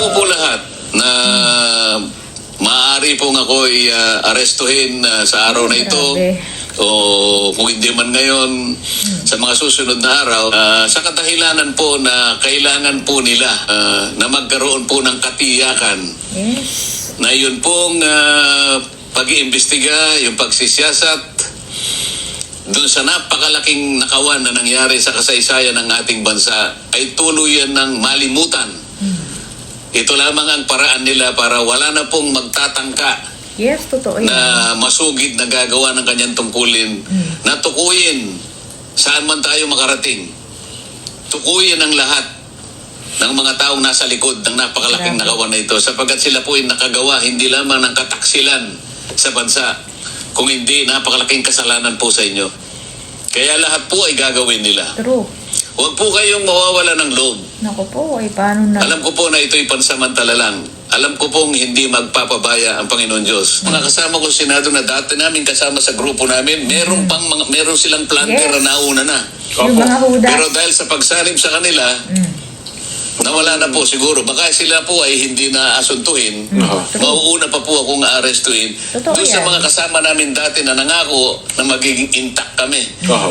Totoo po lahat na maaari pong ako'y arestuhin sa araw na ito. O kung hindi man ngayon, sa mga susunod na araw, sa kadahilanan po na kailangan po nila na magkaroon po ng katiyakan. Yes. Na yun pong pag-iimbestiga, yung pagsisiyasat, doon sa napakalaking nakawan na nangyari sa kasaysayan ng ating bansa ay tuluyan ng malimutan. Ito lamang ang paraan nila para wala na pong magtatangka Yes, totoo yan. na masugid na gagawa ng kanyang tungkulin, na tukuyin saan man tayo makarating. Tukuyin ang lahat ng mga taong nasa likod ng napakalaking nakawan na ito, sapagkat sila po ay nakagawa hindi lamang ng kataksilan sa bansa, kung hindi napakalaking kasalanan po sa inyo. Kaya lahat po ay gagawin nila. True. Huwag po kayong mawawala ng loob. Naku po, ay paano na? Alam ko po na ito'y pansamantala lang. Alam ko pong hindi magpapabaya ang Panginoon Diyos. Mga kasama ko sa Senado na dati namin kasama sa grupo namin, meron silang planter na nauna na. Yung mga hudas. Pero dahil sa pagsanib sa kanila, nawala na po siguro. Baka sila po ay hindi na asuntuhin. Mauuna pa po akong aarestuhin. Totoo Doon sa yan. mga kasama namin dati na nangako na magiging intact kami.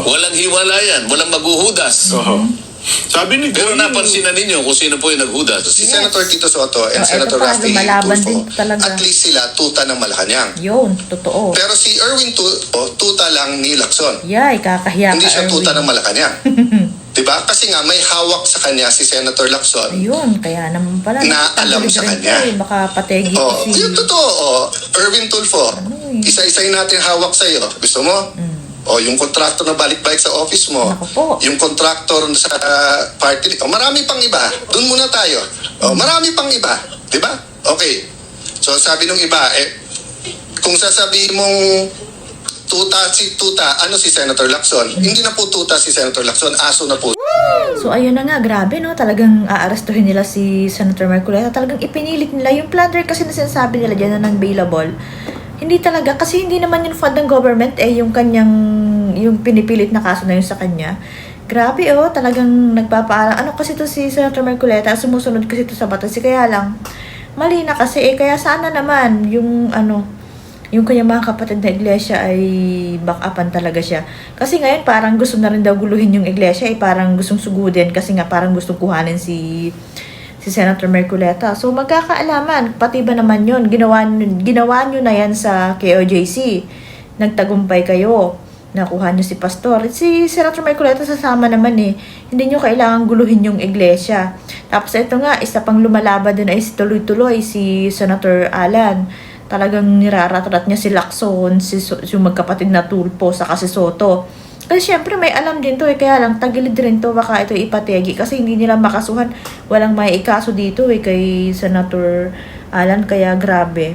Walang hiwalayan, walang maghuhudas. Sabi ni Pero napansin na ninyo kung sino po yung naghudas. Si Senator Tito Soto and Oh, Senator eto pa, Rafi lumalaban din Tulfo, talaga. at least sila tuta ng Malacanang. Yun, totoo. Pero si Erwin Tulfo, tuta lang ni Lacson. Yay, kakahiya Hindi ka, siya tuta Erwin. ng Malacanang. Diba? Kasi nga may hawak sa kanya si Senator Lacson. Ayun, kaya naman pala. Na alam sa rin kanya. to eh, baka pategi Oh, si... yun totoo. Oh, Erwin Tulfo, eh. isa-isay natin hawak sa'yo. Gusto mo? O yung kontraktor na balik-balik sa office mo, Naku po. yung kontraktor sa party, marami pang iba. Doon muna tayo. Marami pang iba. Di ba? Okay. So sabi nung iba, kung sasabihin mong tuta, ano si Senator Lacson? Hindi na po tuta si Senator Lacson, aso na po. So ayun na nga, grabe no, talagang aarestuhin nila si Senator Marcoleta. Talagang ipinilit nila yung plunder kasi na sinasabi nila dyan na non-bailable. Hindi talaga, kasi hindi naman yung fund ng government yung kanyang, yung pinipilit na kaso na yun sa kanya. Grabe talagang nagpapaalam. Ano kasi to si Senator Marcoleta, sumusunod kasi to sa batas. Kaya lang, mali na kasi kaya sana naman yung yung kanyang mga kapatid na iglesia ay back-upan talaga siya. Kasi ngayon parang gusto na rin daw guluhin yung iglesia, parang gustong sugudin kasi nga parang gustong kuhanin si Senator Marcoleta. So magkakaalaman, pati ba naman yun, ginawa nyo na yan sa KOJC. Nagtagumpay kayo, nakuha nyo si Pastor. Si Senator Marcoleta sasama naman Hindi nyo kailangan guluhin yung iglesia. Tapos ito nga, isa pang lumalaban din ay tuloy-tuloy si Senator Alan. Talagang niraratrat niya si Lacson, yung magkapatid na Tulfo, saka si Soto. Kasi syempre may alam din to kaya lang tagilid rin to, baka ito ipategi kasi hindi nila makasuhan, walang may ikaso dito kay Senator Alan, kaya grabe.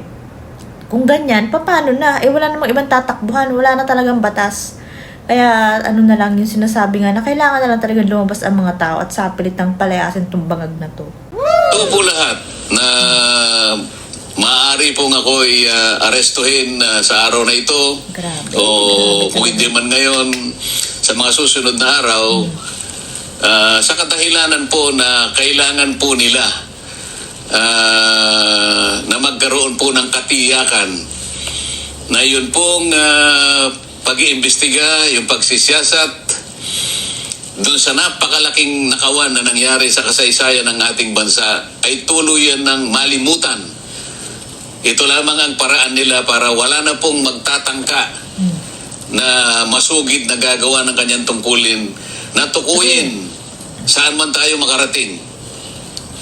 Kung ganyan, paano na? Wala namang ibang tatakbuhan, wala na talagang batas. Kaya ano na lang yung sinasabi nga na kailangan na lang talagang lumabas ang mga tao at sapilit ng palayasin tong bangag na to. Ito po lahat na maaari pong ako'y arestuhin sa araw na ito. Grabe. O kung hindi man ngayon, sa mga susunod na araw, sa kadahilanan po na kailangan po nila na magkaroon po ng katiyakan, na yun pong pag-iimbestiga, yung pagsisiyasat, doon sa napakalaking nakawan na nangyari sa kasaysayan ng ating bansa ay tuluyan ng malimutan. Ito lamang ang paraan nila para wala na pong magtatangka na masugid na gagawa ng kanyang tungkulin, na tukuyin saan man tayo makarating.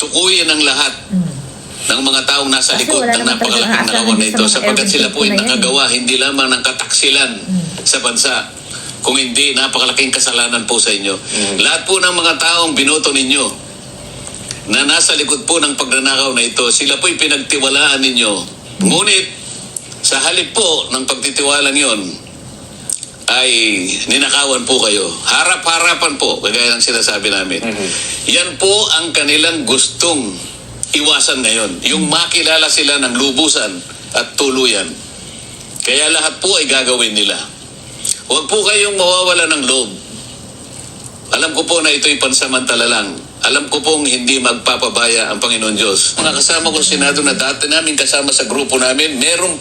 Tukuyin ang lahat ng mga taong nasa Kasi likod wala ng naman napakalaking talagang nakawan na aasahan ito, sa mga sapagkat sila po ay Erwin Tulfo na yan. nakagawa hindi lamang ng kataksilan sa bansa, kung hindi napakalaking kasalanan po sa inyo. Lahat po ng mga taong binoto ninyo na nasa likod po ng pagnanakaw na ito, sila po'y pinagtiwalaan ninyo. Ngunit, sa halip po ng pagtitiwalang yon, ay ninakawan po kayo. Harap-harapan po, kagaya ng sinasabi namin. Yan po ang kanilang gustong iwasan ngayon. Yung makilala sila ng lubusan at tuluyan. Kaya lahat po ay gagawin nila. Huwag po kayong mawawala ng loob. Alam ko po na ito'y pansamantala lang. alam ko pong hindi magpapabaya ang Panginoon Diyos. Mga kasama ko sa Senado na dati namin kasama sa grupo namin, meron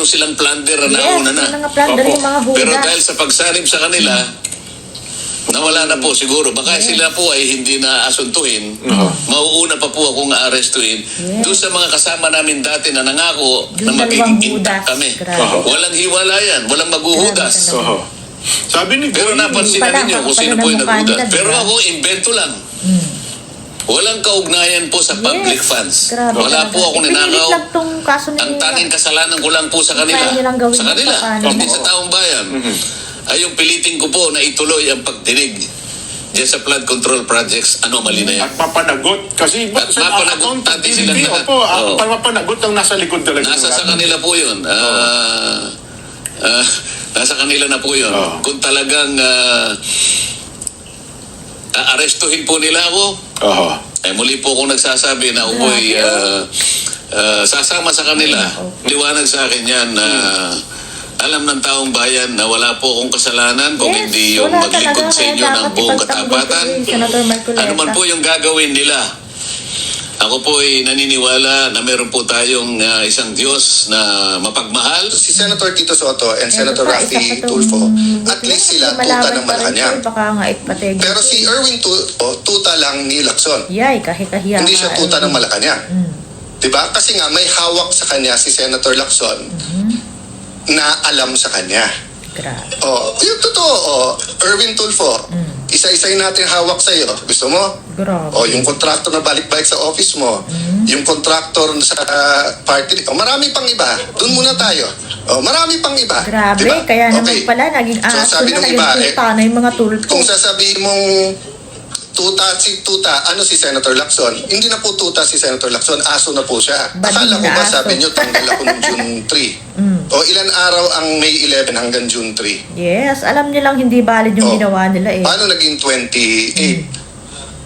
silang plunder na nauna na. Yung mga plunder, yung mga hudas. Pero dahil sa pagsanib sa kanila, nawala na po siguro. Baka sila po ay hindi na asuntuhin. Mauuna pa po akong aarestuhin. Doon sa mga kasama namin dati na nangako na Yung magiging dalawang intact hudas. kami. Grabe. Walang hiwalayan, walang maghuhudas. Grabe Oo. Sabi ni Pero napansin na ninyo kung sino po yung naghuhudas. Pero ako, invento lang. Walang kaugnayan po sa public funds. Grabe Wala po talaga. akong Ipinilit ninakaw. lang tong kaso ni... Ang tanging kasalanan ko lang po sa kanila. Kaya nilang gawin Sa kanila, yung paano. hindi sa taong bayan. Ay yung pilitin ko po na ituloy ang pagdinig diyan sa flood control projects, anomaly na yan. At papanagot. Kasi At mapanagot natin silang lahat. Opo, Oo. papanagot ang nasa likod talaga. Nasa sa kanila po yun. Nasa kanila na po yun. Oo. Kung talagang aarestuhin po nila ako, Oo. muli po akong nagsasabi na ako ay sasama sa kanila. Liwanag sa akin yan na alam ng taong bayan na wala po akong kasalanan kung hindi yung wala maglingkod talaga. sa inyo Kaya ng dapat buong ipagtanggol katapatan. ko si Senator Marcoleta. Ano man po yung gagawin nila. Ako po ay naniniwala na meron po tayong isang Diyos na mapagmahal. Si Senator Tito Soto and Ito Senator pa, isa Raffy pa tong Tulfo, bukla. at least sila Malaban tuta ng pa rin Malacanang. siya, baka nga ipateg. Pero si Erwin Tulfo, tuta lang ni Lacson. Yay, kahit-kahiya. Hindi siya tuta ng Malacanang. Diba? Kasi nga may hawak sa kanya si Senator Lacson na alam sa kanya. Grabe. Oh, yung totoo, Erwin Tulfo, isa-isay natin hawak sa iyo. Gusto mo? Grabe. O yung kontraktor na balik-balik sa office mo, yung kontraktor sa party, marami pang iba. Doon muna tayo. Marami pang iba. Grabe, Diba? kaya naman Okay. pala, naging So, aso sabi na, nung naging iba, tuta na yung mga tulpo. Kung sasabihin mong tuta, ano si Senator Lacson? Hindi na po tuta si Senator Lacson, aso na po siya. Bading Akala ko na ba aso. sabi niyo tanggal ako noong June 3? O ilan araw ang May 11 hanggang June 3? Yes, alam nilang hindi valid yung Oh. ginawa nila eh. Paano naging 28?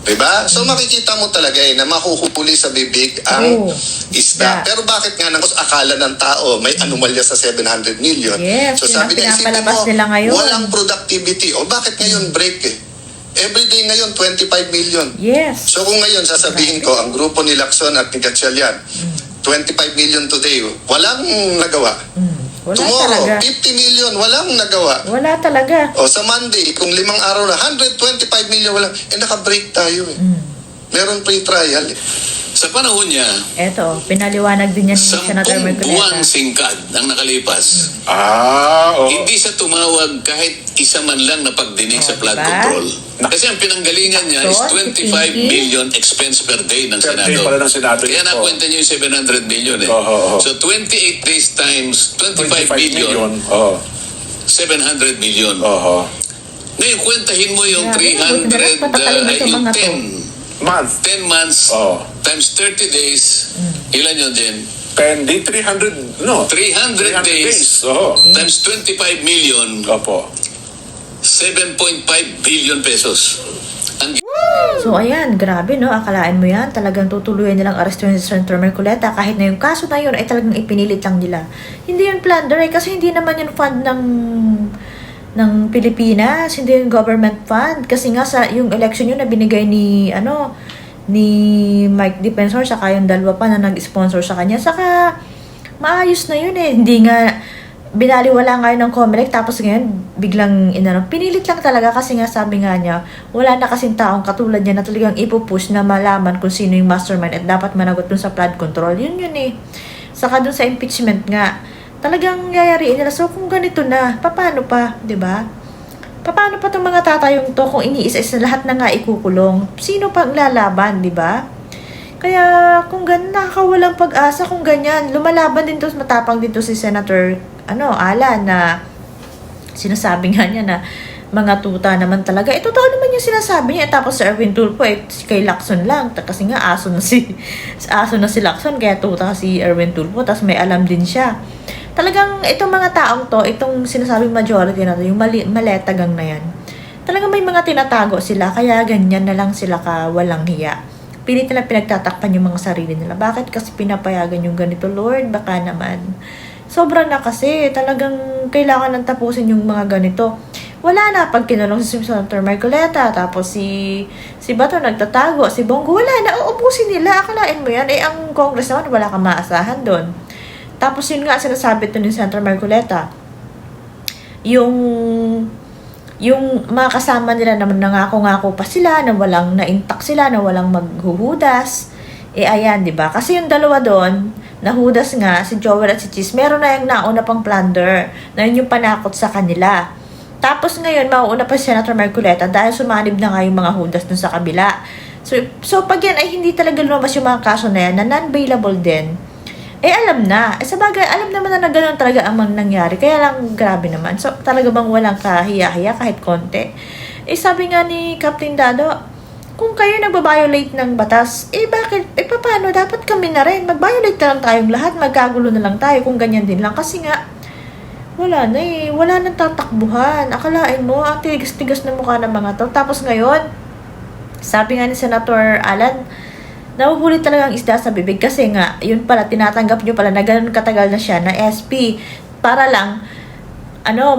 Diba? So makikita mo talaga na mahuhuli sa bibig ang Oh. isda. Yeah. Pero bakit nga nang akala ng tao may anomalya sa 700 million? Yes, So yun sabi ang niya, isipin pinapalabas mo, nila ngayon. walang productivity. O bakit ngayon break eh? Everyday ngayon, 25 million. Yes. So kung ngayon sasabihin ko, ang grupo ni Lacson at ni Gatchalian, 25 million today, walang nagawa. Wala Tomorrow, talaga. 50 million, walang nagawa. Wala talaga. O sa Monday, kung 5 araw na, 125 million, walang, naka-break tayo eh. Meron pre-trial eh. Sa panahon niya, Eto, pinaliwanag din yan ni Senator 10 buwang Marcoleta. singkad ang nakalipas. Oo. Hindi siya tumawag kahit isa man lang na pagdinig sa flood diba? control. Kasi ang pinanggalingan niya is Sakto, 25 si Pinky. million expense per day ng Per day Senado. pala ng Senado. Kaya Oo. nakwenta niyo yung 700 million eh. Oo. So 28 days times 25 million, Oo. 700 million. Oo. Ngayon, kwentahin mo yung Grabe, 300, buti na lang patatalin ay ito, yung mga to. 10 months Oo. times 30 days, ilan yun din? 10 day, 300, no? 300 days Oo. times 25 million, Opo. 7.5 billion pesos. Ang So ayan, grabe no, akalaan mo yan, talagang tutuluyan nilang arestuhin si Senator Marcoleta kahit na yung kaso na yun ay talagang ipinilit lang nila. Hindi yun plunder eh, kasi hindi naman yun fund ng Pilipinas, hindi yung government fund. Kasi nga sa yung election yun na binigay ni Mike Defensor, saka yung dalawa pa na nag-sponsor sa kanya, saka maayos na yun eh. Hindi nga binaliwala nga yun ng COMELEC, tapos ngayon biglang pinilit lang talaga kasi nga sabi nga niya, wala na kasing taong katulad niya na talagang ipupush na malaman kung sino yung mastermind at dapat managot dun sa flood control. Yun eh. Saka dun sa impeachment nga, talagang yayariin nila. So kung ganito na, paano pa, 'di ba? Paano pa 'tong mga tatayong to kung iniisa-isa lahat na nga ikukulong? Sino pang lalaban, 'di ba? Kaya kung nakakawalang pag-asa kung ganyan, lumalaban din to, matapang din to si Senator Alan na sinasabi nga niya na mga tuta naman talaga. Totoo naman yung sinasabi niya. Tapos si Erwin Tulfo kay Lacson lang. Kasi nga aso na si Lacson, kaya tuta si Erwin Tulfo. Tapos may alam din siya. Talagang itong mga taong to, itong sinasabing majority na to, yung maletagang na yan, talagang may mga tinatago sila. Kaya ganyan na lang sila ka walang hiya. Pilit nila pinagtatakpan yung mga sarili nila. Bakit kasi pinapayagan yung ganito, Lord? Baka naman. Sobra na kasi. Talagang kailangan nang tapusin yung mga ganito. Wala na. Pag kinulong si Senator Marcoleta, tapos si Bato nagtatago, si Bongo, wala na. Uubusin nila. Akalain mo yan. Ang Congress naman, wala kang maasahan doon. Tapos yun nga, sinasabi to ni Senator Marcoleta. Yung mga kasama nila naman nangako-ngako pa sila, na walang na-intact sila, na walang maghuhudas. Ayan, di ba? Kasi yung dalawa doon, nahudas nga, si Joel at si Cheese, meron na yung nauna pang plunder, na yun yung panakot sa kanila. Tapos ngayon, mauuna pa si Senator Marcoleta dahil sumanib na nga yung mga hudas dun sa kabila. So pag yan ay hindi talaga lumabas yung mga kaso na yan, na non-bailable din, alam na. Sa bagay, alam naman na gano'n talaga ang nangyari. Kaya lang, grabe naman. So, talaga bang walang kahiya-hiya kahit konti? Sabi nga ni Captain Dado, kung kayo nagbabiolate ng batas, bakit? Paano? Dapat kami na rin. Mag-violate na lang tayong lahat. Magkagulo na lang tayo kung ganyan din lang. Kasi nga, wala na wala nang tatakbuhan. Akalain mo, ang tigas-tigas na mukha ng mga to. Tapos ngayon, sabi nga ni Senator Alan, nahuhuli talagang isda sa bibig kasi nga, yun pala, tinatanggap nyo pala na ganun katagal na siya na SP para lang,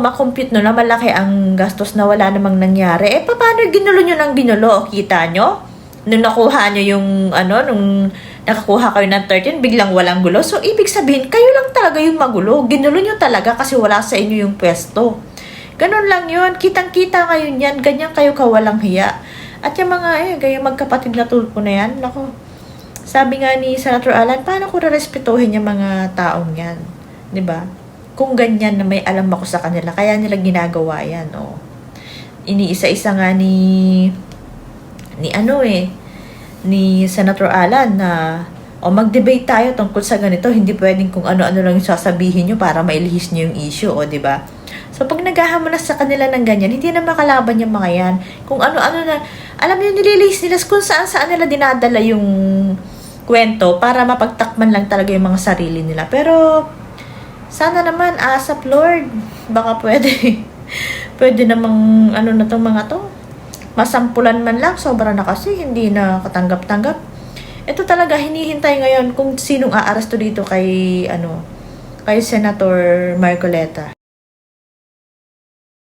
makompute no na malaki ang gastos na wala namang nangyari. Paano ginulo nyo ng ginulo? Kita nyo? Nung nakuha nyo yung, nung nakakuha kayo ng 13, biglang walang gulo. So, ibig sabihin, kayo lang talaga yung magulo. Ginulo nyo talaga kasi wala sa inyo yung pwesto. Ganun lang yun. Kitang-kita ngayon yan. Ganyan kayo kawalang hiya. At yung mga, ganyan magkapatid na tulpo na yan, naku. Sabi nga ni Senator Alan, paano ko respetuhin yung mga taong yan? 'Di ba? Kung ganyan na may alam ako sa kanila, kaya nila ginagawa yan, Iniisa-isa nga ni Senator Alan na mag-debate tayo tungkol sa ganito, hindi pwedeng kung ano-ano lang yung sasabihin nyo para mailihis nyo yung issue, 'di ba? So, pag naghahamon na sa kanila ng ganyan, hindi na makalaban yung mga yan. Kung ano-ano na, alam niyo, nililihis nila kung saan nila dinadala yung kwento para mapagtakman lang talaga yung mga sarili nila. Pero, sana naman, asap Lord, baka pwede. Pwede namang, na tong mga to. Masampulan man lang, sobra na kasi, hindi na katanggap-tanggap. Ito talaga, hinihintay ngayon kung sinong aaresto dito kay Senator Marcoleta.